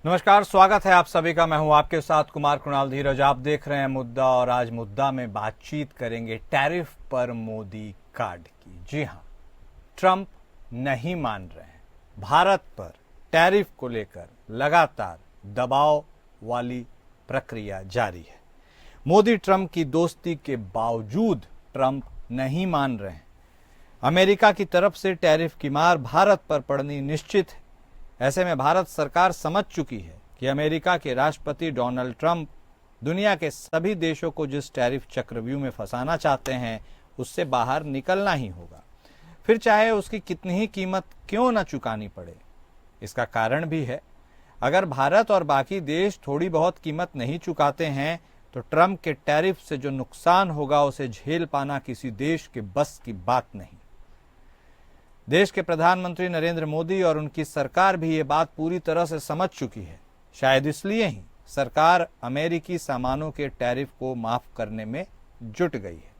नमस्कार, स्वागत है आप सभी का। मैं हूं आपके साथ कुमार कुणाल धीरज। आप देख रहे हैं मुद्दा और आज मुद्दा में बातचीत करेंगे टैरिफ पर मोदी कार्ड की। जी हां, ट्रंप नहीं मान रहे हैं। भारत पर टैरिफ को लेकर लगातार दबाव वाली प्रक्रिया जारी है। मोदी ट्रंप की दोस्ती के बावजूद ट्रंप नहीं मान रहे हैं। अमेरिका की तरफ से टैरिफ की मार भारत पर पड़नी निश्चित है। ऐसे में भारत सरकार समझ चुकी है कि अमेरिका के राष्ट्रपति डोनाल्ड ट्रंप दुनिया के सभी देशों को जिस टैरिफ चक्रव्यूह में फंसाना चाहते हैं उससे बाहर निकलना ही होगा, फिर चाहे उसकी कितनी ही कीमत क्यों न चुकानी पड़े। इसका कारण भी है, अगर भारत और बाकी देश थोड़ी बहुत कीमत नहीं चुकाते हैं तो ट्रंप के टैरिफ से जो नुकसान होगा उसे झेल पाना किसी देश के बस की बात नहीं। देश के प्रधानमंत्री नरेंद्र मोदी और उनकी सरकार भी ये बात पूरी तरह से समझ चुकी है। शायद इसलिए ही सरकार अमेरिकी सामानों के टैरिफ को माफ करने में जुट गई है।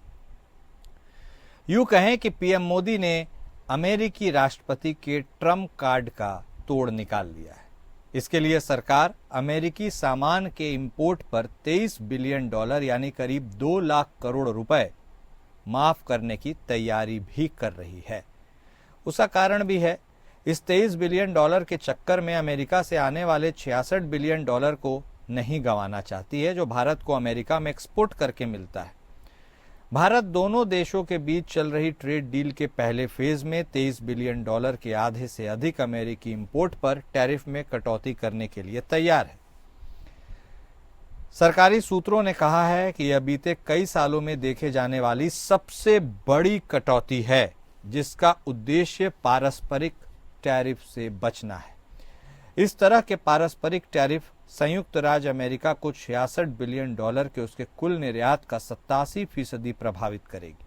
यूं कहें कि पीएम मोदी ने अमेरिकी राष्ट्रपति के ट्रंप कार्ड का तोड़ निकाल लिया है। इसके लिए सरकार अमेरिकी सामान के इंपोर्ट पर $23 बिलियन यानी करीब 2 लाख करोड़ रुपए माफ करने की तैयारी भी कर रही है। उसका कारण भी है, इस $23 बिलियन के चक्कर में अमेरिका से आने वाले $66 बिलियन को नहीं गंवाना चाहती है, जो भारत को अमेरिका में एक्सपोर्ट करके मिलता है। भारत दोनों देशों के बीच चल रही ट्रेड डील के पहले फेज में $23 बिलियन के आधे से अधिक अमेरिकी इंपोर्ट पर टैरिफ में कटौती करने के लिए तैयार है। सरकारी सूत्रों ने कहा है कि यह बीते कई सालों में देखे जाने वाली सबसे बड़ी कटौती है, जिसका उद्देश्य पारस्परिक टैरिफ से बचना है। इस तरह के पारस्परिक टैरिफ संयुक्त राज्य अमेरिका को $66 बिलियन के उसके कुल निर्यात का 87% प्रभावित करेगी।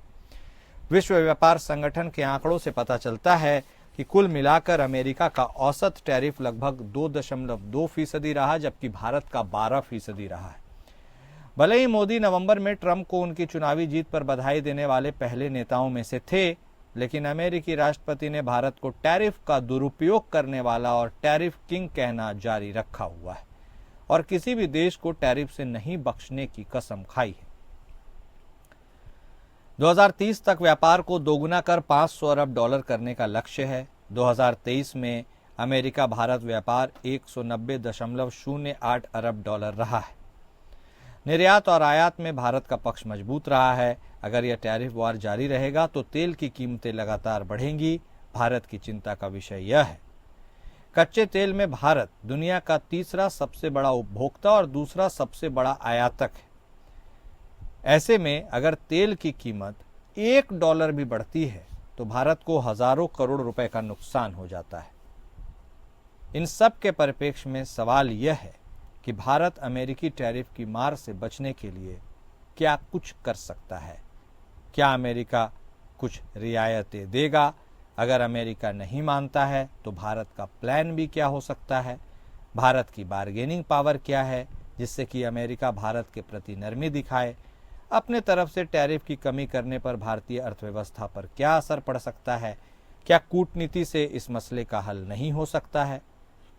विश्व व्यापार संगठन के आंकड़ों से पता चलता है कि कुल मिलाकर अमेरिका का औसत टैरिफ लगभग 2.2% रहा, जबकि भारत का 12% रहा है। भले ही मोदी नवंबर में ट्रंप को उनकी चुनावी जीत पर बधाई देने वाले पहले नेताओं में से थे, लेकिन अमेरिकी राष्ट्रपति ने भारत को टैरिफ का दुरुपयोग करने वाला और टैरिफ किंग कहना जारी रखा हुआ है और किसी भी देश को टैरिफ से नहीं बख्शने की कसम खाई है। 2030 तक व्यापार को दोगुना कर $500 अरब करने का लक्ष्य है। 2023 में अमेरिका भारत व्यापार $190.08 अरब रहा है। निर्यात और आयात में भारत का पक्ष मजबूत रहा है। अगर यह टैरिफ वार जारी रहेगा तो तेल की कीमतें लगातार बढ़ेंगी। भारत की चिंता का विषय यह है, कच्चे तेल में भारत दुनिया का तीसरा सबसे बड़ा उपभोक्ता और दूसरा सबसे बड़ा आयातक है। ऐसे में अगर तेल की कीमत $1 भी बढ़ती है तो भारत को हजारों करोड़ रुपए का नुकसान हो जाता है। इन सब के परिप्रेक्ष्य में सवाल यह है कि भारत अमेरिकी टैरिफ की मार से बचने के लिए क्या कुछ कर सकता है। क्या अमेरिका कुछ रियायतें देगा? अगर अमेरिका नहीं मानता है तो भारत का प्लान भी क्या हो सकता है? भारत की बार्गेनिंग पावर क्या है जिससे कि अमेरिका भारत के प्रति नरमी दिखाए? अपने तरफ से टैरिफ की कमी करने पर भारतीय अर्थव्यवस्था पर क्या असर पड़ सकता है? क्या कूटनीति से इस मसले का हल नहीं हो सकता है?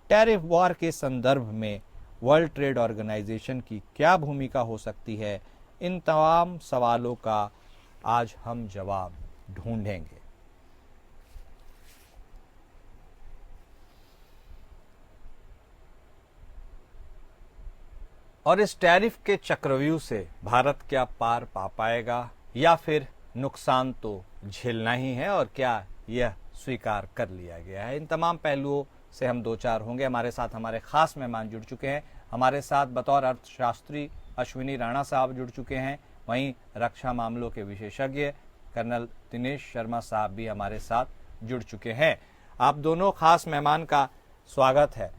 टैरिफ वॉर के संदर्भ में वर्ल्ड ट्रेड ऑर्गेनाइजेशन की क्या भूमिका हो सकती है? इन तमाम सवालों का आज हम जवाब ढूंढेंगे। और इस टैरिफ के चक्रव्यूह से भारत क्या पार पा पाएगा या फिर नुकसान तो झेलना ही है और क्या यह स्वीकार कर लिया गया है? इन तमाम पहलुओं से हम दो चार होंगे। हमारे साथ हमारे खास मेहमान जुड़ चुके हैं। हमारे साथ बतौर अर्थशास्त्री अश्विनी राणा साहब जुड़ चुके हैं। वहीं रक्षा मामलों के विशेषज्ञ कर्नल दिनेश शर्मा साहब भी हमारे साथ जुड़ चुके हैं। आप दोनों खास मेहमान का स्वागत है।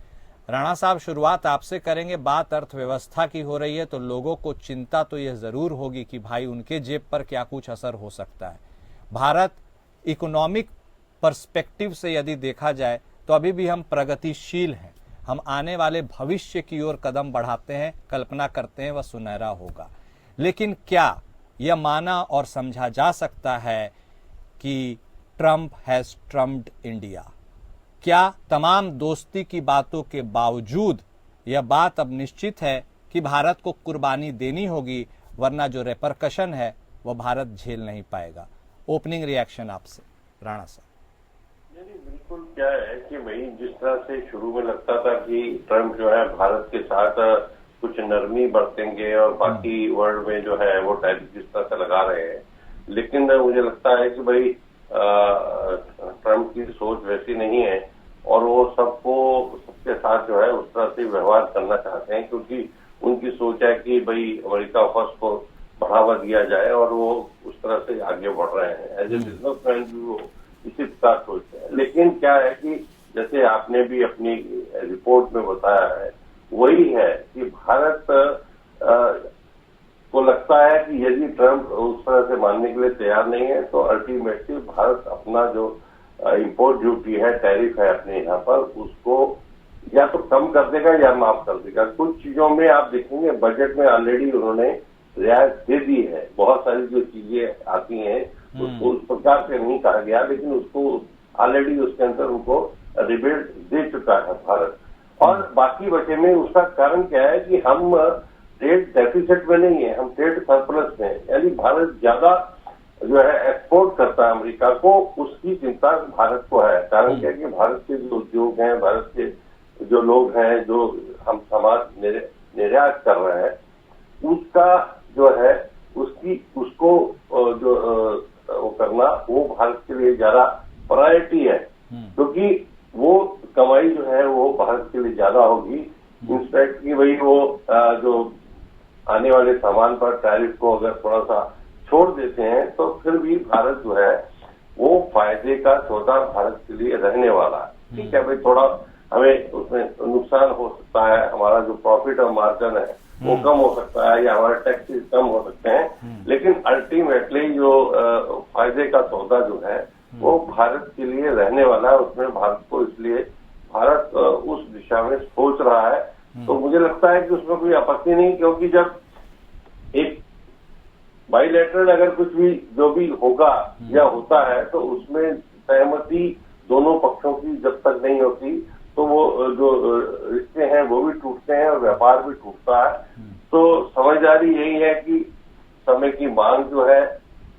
राणा साहब, शुरुआत आपसे करेंगे। बात अर्थव्यवस्था की हो रही है तो लोगों को चिंता तो यह जरूर होगी कि भाई उनके जेब पर क्या कुछ असर हो सकता है। भारत इकोनॉमिक पर्सपेक्टिव से यदि देखा जाए तो अभी भी हम प्रगतिशील हैं। हम आने वाले भविष्य की ओर कदम बढ़ाते हैं, कल्पना करते हैं वह सुनहरा होगा। लेकिन क्या यह माना और समझा जा सकता है कि ट्रंप हैज ट्रम्प्ड इंडिया? क्या तमाम दोस्ती की बातों के बावजूद यह बात अब निश्चित है कि भारत को कुर्बानी देनी होगी, वरना जो रेपरकशन है वह भारत झेल नहीं पाएगा। ओपनिंग रिएक्शन आपसे राणा साहब। बिल्कुल, क्या है कि भाई जिस तरह से शुरू में लगता था कि ट्रंप जो है भारत के साथ कुछ नरमी बरतेंगे और बाकी वर्ल्ड में जो है वो टैरिफ जिस तरह से लगा रहे हैं, लेकिन मुझे लगता है कि भाई ट्रंप की सोच वैसी नहीं है और वो सबके साथ जो है उस तरह से व्यवहार करना चाहते हैं, क्योंकि उनकी सोच है कि भाई अमेरिका फर्स्ट को बढ़ावा दिया जाए और वो उस तरह से आगे बढ़ रहे हैं। एज ए बिजनेसमैन भी वो इसी प्रकार सोचते हैं। लेकिन क्या है कि जैसे आपने भी अपनी रिपोर्ट में बताया है, वही है कि भारत को लगता है कि यदि ट्रंप उस तरह से मानने के लिए तैयार नहीं है तो अल्टीमेटली भारत अपना जो इंपोर्ट ड्यूटी है, टैरिफ है अपने यहाँ पर, उसको या तो कम कर देगा या माफ कर देगा। कुछ चीजों में आप देखेंगे बजट में ऑलरेडी उन्होंने रियायत दे दी है। बहुत सारी जो चीजें आती हैं उसको उस प्रकार से नहीं कहा गया, लेकिन उसको ऑलरेडी उसके अंदर उनको रिबेट दे चुका है भारत। और बाकी बचे में उसका कारण क्या है कि हम ट्रेड डेफिसिट में नहीं है, हम ट्रेड सरप्लस में है। यानी भारत ज्यादा जो है एक्सपोर्ट करता है अमेरिका को, उसकी चिंता भारत को है। कारण क्या है कि भारत के जो उद्योग हैं, भारत के जो लोग हैं, जो हम सामान निर्यात कर रहे हैं, उसका जो है उसको जो वो करना वो भारत के लिए ज्यादा प्रायोरिटी है, क्योंकि वो कमाई जो है वो भारत के लिए ज्यादा होगी। इंस्पेक्ट की वही वो जो आने वाले सामान पर टैरिफ को अगर थोड़ा सा छोड़ देते हैं तो फिर भी भारत जो है वो फायदे का सौदा भारत के लिए रहने वाला है। ठीक है भाई, थोड़ा हमें उसमें नुकसान हो सकता है, हमारा जो प्रॉफिट और मार्जिन है वो कम हो सकता है या हमारे टैक्सेस कम हो सकते हैं, लेकिन अल्टीमेटली जो फायदे का सौदा जो है वो भारत के लिए रहने वाला है। उसमें भारत को, इसलिए भारत उस दिशा में सोच रहा है। तो मुझे लगता है कि उसमें कोई आपत्ति नहीं, क्योंकि जब एक बाइलेटरल अगर कुछ भी जो भी होगा या होता है तो उसमें सहमति दोनों पक्षों की जब तक नहीं होती तो वो जो रिश्ते हैं वो भी टूटते हैं और व्यापार भी टूटता है। तो समझदारी यही है कि समय की मांग जो है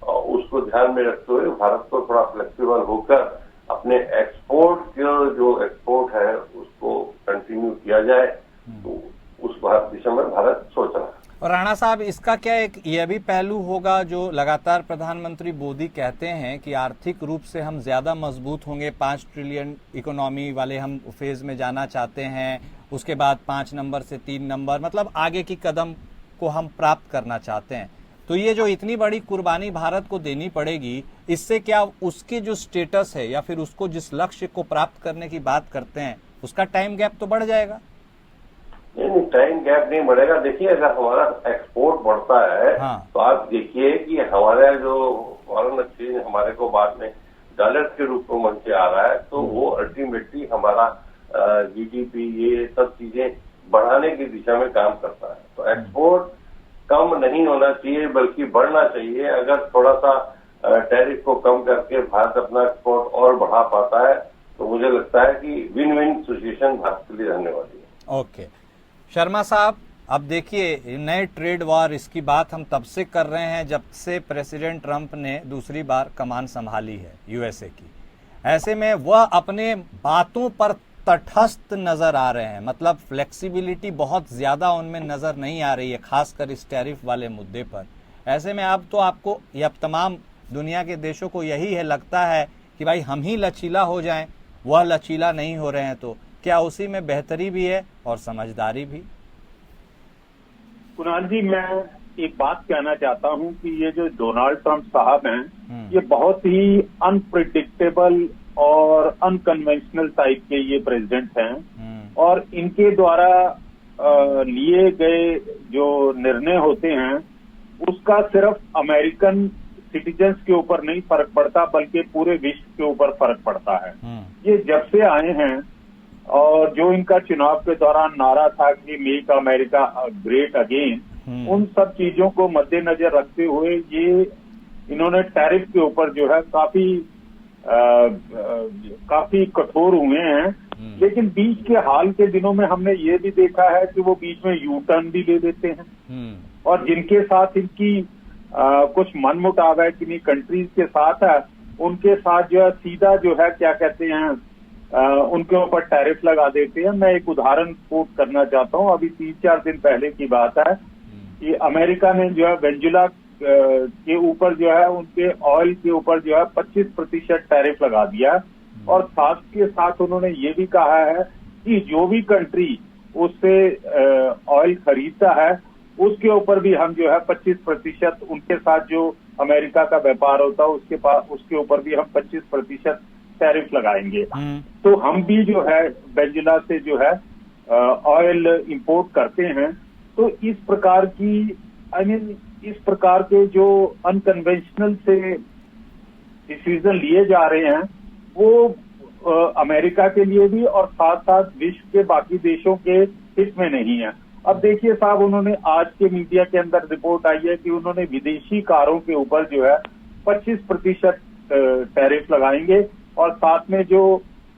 उसको ध्यान में रखते हुए भारत को थोड़ा फ्लेक्सिबल होकर अपने एक्सपोर्ट के जो एक्सपोर्ट है उसको कंटिन्यू किया जाए, तो उस दिशा में भारत सोच रहा है। और राणा साहब, इसका क्या एक यह भी पहलू होगा जो लगातार प्रधानमंत्री मोदी कहते हैं कि आर्थिक रूप से हम ज्यादा मजबूत होंगे, 5 ट्रिलियन इकोनॉमी वाले हम फेज में जाना चाहते हैं, उसके बाद 5 नंबर से 3 नंबर, मतलब आगे की कदम को हम प्राप्त करना चाहते हैं। तो ये जो इतनी बड़ी कुर्बानी भारत को देनी पड़ेगी, इससे क्या उसके जो स्टेटस है या फिर उसको जिस लक्ष्य को प्राप्त करने की बात करते हैं उसका टाइम गैप तो बढ़ जाएगा? नहीं, टाइम गैप नहीं बढ़ेगा। देखिए, अगर हमारा एक्सपोर्ट बढ़ता है तो आप देखिए कि हमारा जो फॉरेन एक्सचेंज हमारे को बाद में डॉलर के रूप में मन से आ रहा है, तो वो अल्टीमेटली हमारा जीडीपी ये सब चीजें बढ़ाने की दिशा में काम करता है। तो एक्सपोर्ट कम नहीं होना चाहिए बल्कि बढ़ना चाहिए। अगर थोड़ा सा टैरिफ को कम करके भारत अपना एक्सपोर्ट और बढ़ा पाता है तो मुझे लगता है कि विन विन सिचुएशन भारत के लिए रहने वाली है। ओके शर्मा साहब, अब देखिए नए ट्रेड वॉर, इसकी बात हम तब से कर रहे हैं जब से प्रेसिडेंट ट्रंप ने दूसरी बार कमान संभाली है यूएसए की। ऐसे में वह अपने बातों पर तटस्थ नजर आ रहे हैं, मतलब फ्लेक्सिबिलिटी बहुत ज्यादा उनमें नजर नहीं आ रही है, खासकर इस टैरिफ वाले मुद्दे पर। ऐसे में अब तो आपको या तमाम दुनिया के देशों को यही है, लगता है कि भाई हम ही लचीला हो जाएं, वह लचीला नहीं हो रहे हैं। तो क्या उसी में बेहतरी भी है और समझदारी भी? कुणाल जी, मैं एक बात कहना चाहता हूं कि ये जो डोनाल्ड ट्रंप साहब हैं, ये बहुत ही अनप्रिडिक्टेबल और अनकन्वेंशनल टाइप के ये प्रेसिडेंट हैं और इनके द्वारा लिए गए जो निर्णय होते हैं उसका सिर्फ अमेरिकन सिटीजन्स के ऊपर नहीं फर्क पड़ता बल्कि पूरे विश्व के ऊपर फर्क पड़ता है। ये जब से आए हैं और जो इनका चुनाव के दौरान नारा था कि मेक अमेरिका ग्रेट अगेन, उन सब चीजों को मद्देनजर रखते हुए ये इन्होंने टैरिफ के ऊपर जो है काफी कठोर हुए हैं लेकिन बीच के हाल के दिनों में हमने ये भी देखा है कि वो बीच में यू टर्न भी ले लेते हैं, और जिनके साथ इनकी कुछ मनमुटाव है किन्हीं कंट्रीज के साथ है, उनके साथ जो है सीधा जो है क्या कहते हैं उनके ऊपर टैरिफ लगा देते हैं। मैं एक उदाहरण कोट करना चाहता हूं, अभी 3-4 दिन पहले की बात है कि अमेरिका ने जो है वेनेजुएला के ऊपर जो है उनके ऑयल के ऊपर जो है 25% टैरिफ लगा दिया, और साथ के साथ उन्होंने ये भी कहा है कि जो भी कंट्री उससे ऑयल खरीदता है उसके ऊपर भी हम जो है 25% उनके साथ जो अमेरिका का व्यापार होता है उसके ऊपर भी हम 25% टैरिफ लगाएंगे। तो हम भी जो है वेनेजुएला से जो है ऑयल इंपोर्ट करते हैं। तो इस प्रकार की इस प्रकार के जो अनकन्वेंशनल से डिसीजन लिए जा रहे हैं वो अमेरिका के लिए भी और साथ साथ विश्व के बाकी देशों के हित में नहीं है। अब देखिए साहब, उन्होंने आज के मीडिया के अंदर रिपोर्ट आई है कि उन्होंने विदेशी कारों के ऊपर जो है 25% टैरिफ लगाएंगे, और साथ में जो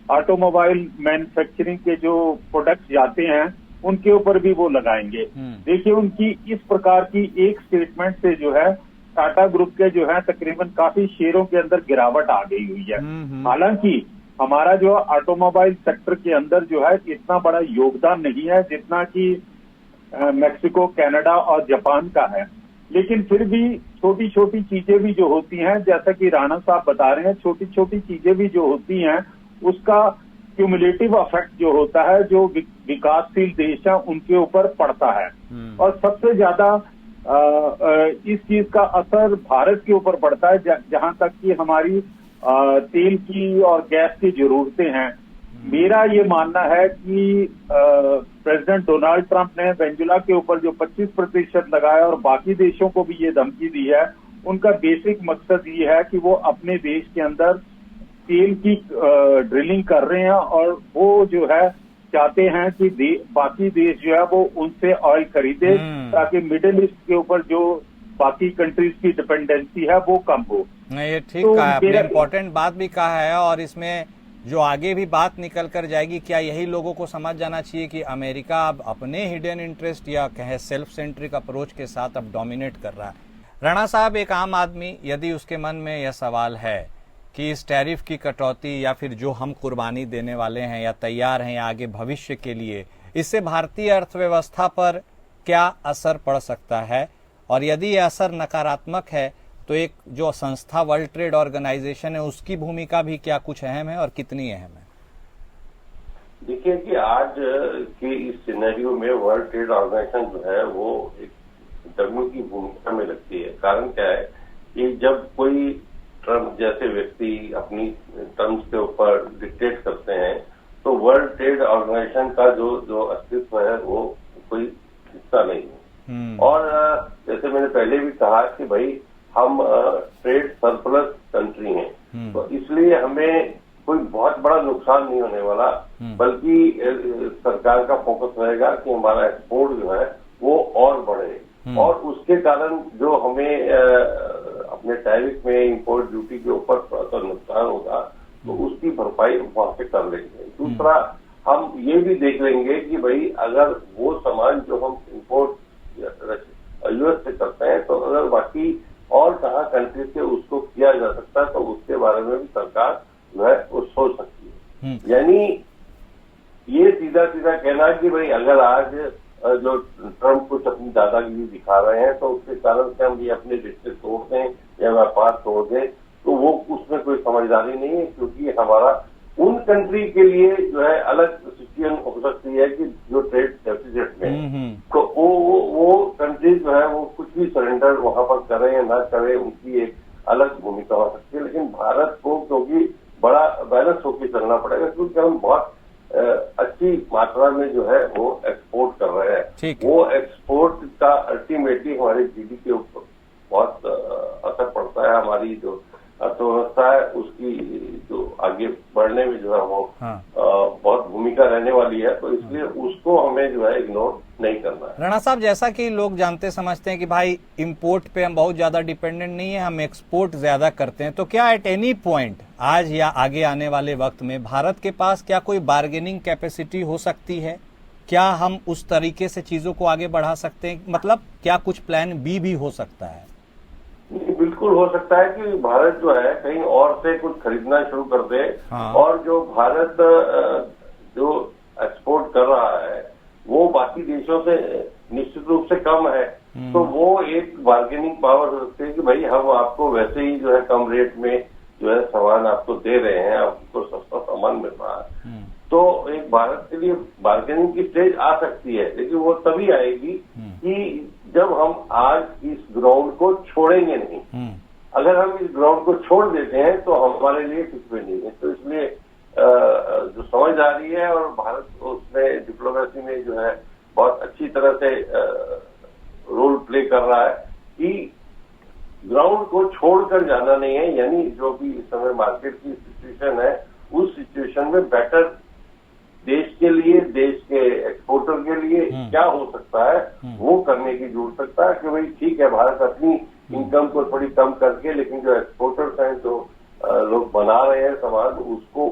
ऑटोमोबाइल मैन्युफैक्चरिंग के जो प्रोडक्ट्स जाते हैं उनके ऊपर भी वो लगाएंगे। देखिए, उनकी इस प्रकार की एक स्टेटमेंट से जो है टाटा ग्रुप के जो है तकरीबन काफी शेयरों के अंदर गिरावट आ गई हुई है। हालांकि हमारा जो ऑटोमोबाइल सेक्टर के अंदर जो है इतना बड़ा योगदान नहीं है जितना कि मेक्सिको, कनाडा और जापान का है, लेकिन फिर भी छोटी छोटी चीजें भी जो होती हैं, जैसा कि राणा साहब बता रहे हैं, छोटी छोटी चीजें भी जो होती हैं उसका क्यूमुलेटिव इफेक्ट जो होता है जो विकासशील देश है उनके ऊपर पड़ता है। और सबसे ज्यादा इस चीज का असर भारत के ऊपर पड़ता है, जहां तक कि हमारी तेल की और गैस की जरूरतें हैं। मेरा ये मानना है कि प्रेसिडेंट डोनाल्ड ट्रंप ने वेनेजुएला के ऊपर जो 25% लगाया और बाकी देशों को भी ये धमकी दी है, उनका बेसिक मकसद ये है कि वो अपने देश के अंदर तेल की ड्रिलिंग कर रहे हैं, और वो जो है चाहते हैं कि बाकी देश जो है वो उनसे ऑयल खरीदे ताकि मिडिल ईस्ट के ऊपर जो बाकी कंट्रीज की डिपेंडेंसी है वो कम हो। ये ठीक कहा है आपने, इम्पोर्टेंट बात भी कहा है, और इसमें जो आगे भी बात निकल कर जाएगी, क्या यही लोगों को समझ जाना चाहिए कि अमेरिका अब अपने हिडन इंटरेस्ट या कहे सेल्फ सेंट्रिक अप्रोच के साथ अब डोमिनेट कर रहा है। राणा साहब, एक आम आदमी यदि उसके मन में यह सवाल है कि इस टैरिफ की कटौती या फिर जो हम कुर्बानी देने वाले हैं या तैयार हैं आगे भविष्य के लिए, इससे भारतीय अर्थव्यवस्था पर क्या असर पड़ सकता है, और यदि यह असर नकारात्मक है तो एक जो संस्था वर्ल्ड ट्रेड ऑर्गेनाइजेशन है उसकी भूमिका भी क्या कुछ अहम है और कितनी अहम है? देखिए कि आज के इस सिनेरियो में वर्ल्ड ट्रेड ऑर्गेनाइजेशन जो है वो एक डमी की भूमिका में लगती है। कारण क्या है कि जब कोई ट्रम्प जैसे व्यक्ति अपनी टर्म्स के ऊपर डिक्टेट करते हैं तो वर्ल्ड ट्रेड ऑर्गेनाइजेशन का जो अस्तित्व है वो कोई हिस्सा नहीं है। और जैसे मैंने पहले भी कहा कि भाई हम ट्रेड सरप्लस कंट्री हैं, तो इसलिए हमें कोई बहुत बड़ा नुकसान नहीं होने वाला, बल्कि सरकार का फोकस रहेगा कि हमारा एक्सपोर्ट जो है वो और बढ़े, और उसके कारण जो हमें अपने टैरिफ में इंपोर्ट ड्यूटी के ऊपर थोड़ा सा नुकसान होगा तो उसकी भरपाई वहां से कर लेंगे। दूसरा, हम ये भी देख लेंगे कि भाई अगर वो सामान जो हम इंपोर्ट यूएस से करते हैं तो अगर बाकी और कहाँ कंट्री से उसको किया जा सकता है तो उसके बारे में भी सरकार जो है वो सोच सकती है। यानी ये सीधा सीधा कहना कि भाई अगर आज जो ट्रम्प कुछ अपनी दादागिरी दिखा रहे हैं तो उसके कारण से हम ये अपने रिश्ते तोड़ दें या व्यापार तोड़ दें, तो वो उसमें कोई समझदारी नहीं है, क्योंकि हमारा उन कंट्री के लिए जो है अलग सिचुएशन हो सकती है कि जो ट्रेड डेफिसिट में, तो वो कंट्री जो है वो कुछ भी सरेंडर वहां पर करें या ना करें उनकी एक अलग भूमिका हो सकती है। लेकिन भारत को क्योंकि बड़ा बैलेंस होकर चलना पड़ेगा, क्योंकि हम बहुत अच्छी मात्रा में जो है वो एक्सपोर्ट कर रहे हैं। वो एक्सपोर्ट का अल्टीमेटली हमारे जीडीपी के ऊपर बहुत असर पड़ता है। हमारी जो अर्थव्यवस्था है उसकी जो आगे बढ़ने में जो है वो बहुत भूमिका रहने वाली है, तो इसलिए उसको हमें जो है इग्नोर नहीं करना है। राणा साहब, जैसा कि लोग जानते समझते हैं कि भाई इंपोर्ट पे हम बहुत ज्यादा डिपेंडेंट नहीं है, हम एक्सपोर्ट ज्यादा करते हैं, तो क्या एट एनी पॉइंट आज या आगे आने वाले वक्त में भारत के पास क्या कोई बार्गेनिंग कैपेसिटी हो सकती है? क्या हम उस तरीके से चीजों को आगे बढ़ा सकते हैं? मतलब क्या कुछ प्लान बी भी हो सकता है? बिल्कुल हो सकता है कि भारत जो है कहीं और से कुछ खरीदना शुरू कर दे। हाँ। और जो भारत जो एक्सपोर्ट कर रहा है वो बाकी देशों से निश्चित रूप से कम है, तो वो एक बार्गेनिंग पावर हो सकती है कि भाई हम आपको वैसे ही जो है कम रेट में जो है सामान आपको दे रहे हैं, आपको सस्ता सामान मिल रहा है। तो एक भारत के लिए बार्गेनिंग की स्टेज आ सकती है, लेकिन वो तभी आएगी कि जब हम आज इस ग्राउंड को छोड़ेंगे नहीं। अगर हम इस ग्राउंड को छोड़ देते हैं तो हमारे लिए कुछ भी नहीं है। तो इसलिए जो समझ आ रही है और भारत उसमें डिप्लोमेसी में जो है बहुत अच्छी तरह से रोल प्ले कर रहा है कि ग्राउंड को छोड़कर जाना नहीं है, यानी जो भी इस समय मार्केट की सिचुएशन है उस सिचुएशन में बेटर देश के लिए, देश के एक्सपोर्टर के लिए क्या हो सकता है वो करने की जरूरत सकता है कि भाई ठीक है भारत अपनी इनकम को थोड़ी कम करके, लेकिन जो एक्सपोर्टर्स हैं, जो लोग बना रहे हैं सामान, उसको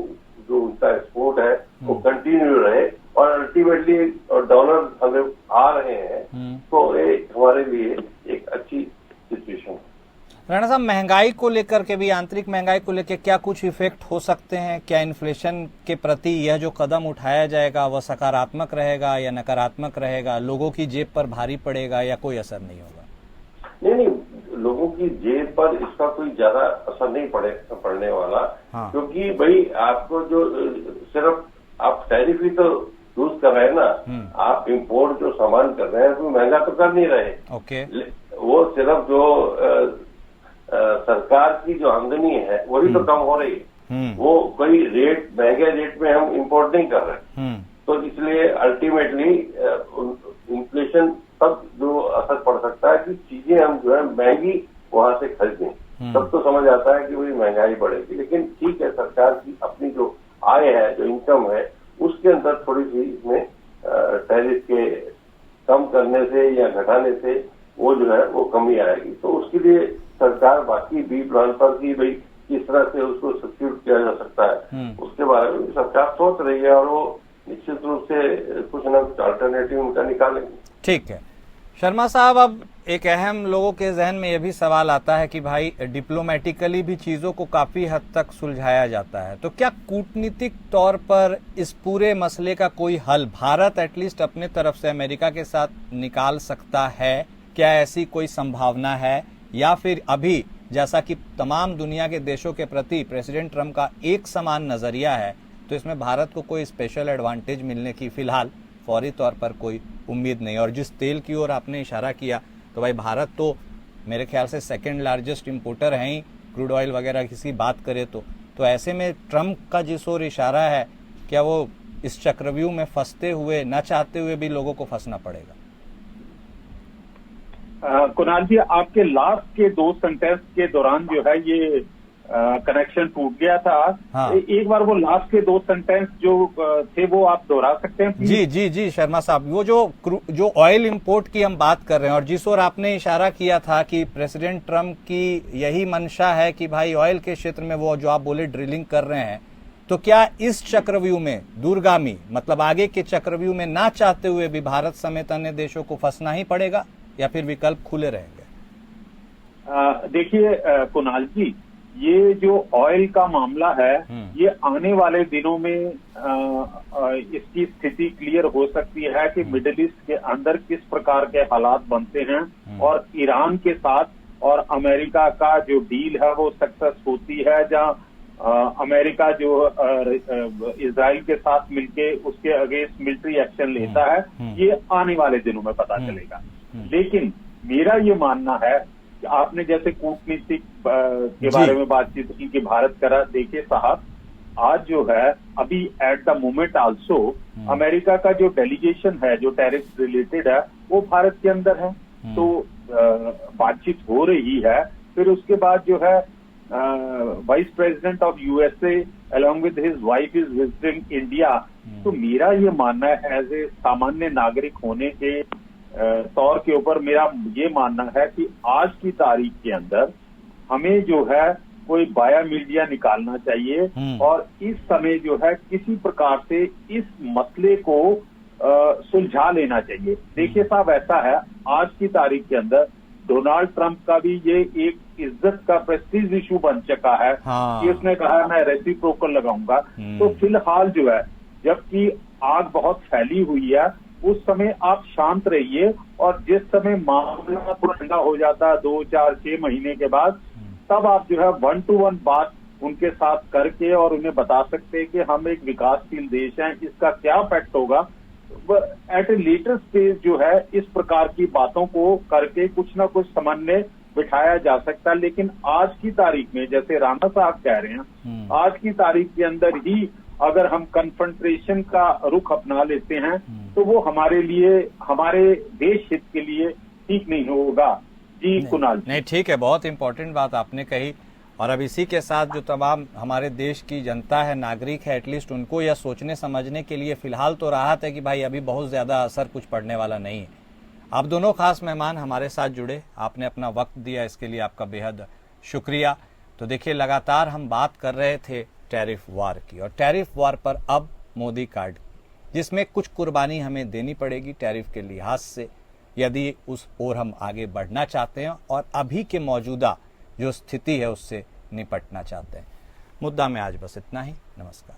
जो उनका एक्सपोर्ट है वो कंटिन्यू रहे और अल्टीमेटली डॉलर हमें आ रहे हैं, तो ये हमारे लिए एक अच्छी सिचुएशन है। राणा साहब, महंगाई को लेकर के भी, आंतरिक महंगाई को लेकर क्या कुछ इफेक्ट हो सकते हैं? क्या इन्फ्लेशन के प्रति यह जो कदम उठाया जाएगा वह सकारात्मक रहेगा या नकारात्मक रहेगा? लोगों की जेब पर भारी पड़ेगा या कोई असर नहीं होगा? नहीं, लोगों की जेब पर इसका कोई ज्यादा असर नहीं पड़ने वाला। हाँ। क्योंकि भाई आपको जो सिर्फ आप टैरिफ ही तो यूज कर रहे हैं ना, आप इंपोर्ट जो सामान कर रहे हैं वो महंगा तो कर नहीं रहे। ओके। वो सिर्फ जो सरकार की जो आमदनी है वही तो कम हो रही है। वो कोई रेट, महंगे रेट में हम इंपोर्ट नहीं कर रहे। तो इसलिए अल्टीमेटली इन्फ्लेशन तब जो असर पड़ सकता है कि चीजें हम जो है महंगी वहां से खरीदें, तब तो समझ आता है कि वही महंगाई बढ़ेगी। लेकिन ठीक है, सरकार की अपनी जो आय है, जो इनकम है, उसके अंदर थोड़ी सी इसमें टैरिफ के कम करने से या घटाने से वो जो है वो कमी आएगी। तो उसके लिए सरकार बाकी बी प्लान पर की भाई किस तरह से उसको सब्स्टिट्यूट किया जा सकता है उसके बारे में सरकार सोच रही है और वो निश्चित रूप से कुछ न कुछ अल्टरनेटिव उनका निकालेंगे। ठीक है शर्मा साहब, अब एक अहम लोगों के जहन में यह भी सवाल आता है कि भाई डिप्लोमेटिकली भी चीजों को काफी हद तक सुलझाया जाता है, तो क्या कूटनीतिक तौर पर इस पूरे मसले का कोई हल भारत एटलीस्ट अपने तरफ से अमेरिका के साथ निकाल सकता है? क्या ऐसी कोई संभावना है, या फिर अभी जैसा कि तमाम दुनिया के देशों के प्रति प्रेसिडेंट ट्रंप का एक समान नजरिया है, तो इसमें भारत को कोई स्पेशल एडवांटेज मिलने की फिलहाल फौरी तौर पर कोई उम्मीद नहीं? और जिस तेल की ओर आपने इशारा किया, तो भाई भारत तो मेरे ख्याल से सेकंड लार्जेस्ट इंपोर्टर है ही, क्रूड ऑयल वगैरह की बात करें तो ऐसे में ट्रंप का जिस ओर इशारा है, क्या वो इस चक्रव्यूह में फंसते हुए, न चाहते हुए भी लोगों को फंसना पड़ेगा? कुणाल जी, आपके लास्ट के 2 सेंटेंस के दौरान जो है ये कनेक्शन टूट गया था। हाँ। एक बार वो लास्ट के 2 सेंटेंस जो थे वो आप दोहरा सकते हैं? जी शर्मा साहब, वो जो ऑयल इंपोर्ट की हम बात कर रहे हैं और जिस ओर आपने इशारा किया था कि प्रेसिडेंट ट्रंप की यही मंशा है कि भाई ऑयल के क्षेत्र में वो जो आप बोले ड्रिलिंग कर रहे हैं, तो क्या इस चक्रव्यूह में दूरगामी, मतलब आगे के चक्रव्यूह में ना चाहते हुए भी भारत समेत अन्य देशों को फंसना ही पड़ेगा या फिर विकल्प खुले रहेंगे? देखिए कुणाल जी, ये जो ऑयल का मामला है, ये आने वाले दिनों में इसकी स्थिति क्लियर हो सकती है कि मिडिल ईस्ट के अंदर किस प्रकार के हालात बनते हैं और ईरान के साथ और अमेरिका का जो डील है वो सक्सेस होती है, जहां अमेरिका जो इजराइल के साथ मिलके उसके अगेंस्ट मिलिट्री एक्शन लेता है, ये आने वाले दिनों में पता चलेगा। लेकिन मेरा ये मानना है कि आपने जैसे कूटनीतिक के बारे में बातचीत की कि भारत करा, देखिए साहब, आज जो है अभी at the moment also America का जो डेलीगेशन है जो टैरिफ रिलेटेड है वो भारत के अंदर है, तो बातचीत हो रही है। फिर उसके बाद जो है vice president of USA along with his wife is visiting India, तो मेरा ये मानना है एज ए सामान्य नागरिक होने के तौर के ऊपर मेरा ये मानना है कि आज की तारीख के अंदर हमें जो है कोई बाया मीडिया निकालना चाहिए और इस समय जो है किसी प्रकार से इस मसले को सुलझा लेना चाहिए। देखिए साहब, ऐसा है आज की तारीख के अंदर डोनाल्ड ट्रंप का भी ये एक इज्जत का प्रेस्टीज इशू बन चुका है कि उसने कहा मैं रेसिप्रोकल लगाऊंगा। तो फिलहाल जो है, जबकि आग बहुत फैली हुई है, उस समय आप शांत रहिए और जिस समय मामला ठंडा हो जाता है 2, 4, 6 महीने के बाद, तब आप जो है 1-to-1 बात उनके साथ करके और उन्हें बता सकते हैं कि हम एक विकासशील देश हैं, इसका क्या इफेक्ट होगा। एट ए लेटर स्टेज जो है इस प्रकार की बातों को करके कुछ ना कुछ समन्वय बिठाया जा सकता है। लेकिन आज की तारीख में, जैसे राणा साहब कह रहे हैं, आज की तारीख के अंदर ही अगर हम कन्फ्रंटेशन का रुख अपना लेते हैं तो वो हमारे लिए, हमारे देश हित के लिए ठीक नहीं होगा। जी कुणाल। नहीं, ठीक है, बहुत इंपॉर्टेंट बात आपने कही। और अब इसी के साथ जो तमाम हमारे देश की जनता है, नागरिक है, एटलीस्ट उनको यह सोचने समझने के लिए फिलहाल तो राहत है कि भाई अभी बहुत ज्यादा असर कुछ पड़ने वाला नहीं है। आप दोनों खास मेहमान हमारे साथ जुड़े, आपने अपना वक्त दिया, इसके लिए आपका बेहद शुक्रिया। तो देखिए, लगातार हम बात कर रहे थे टैरिफ वार की, और टैरिफ वार पर अब मोदी कार्ड, जिसमें कुछ कुर्बानी हमें देनी पड़ेगी टैरिफ के लिहाज से, यदि उस ओर हम आगे बढ़ना चाहते हैं और अभी के मौजूदा जो स्थिति है उससे निपटना चाहते हैं। मुद्दा में आज बस इतना ही। नमस्कार।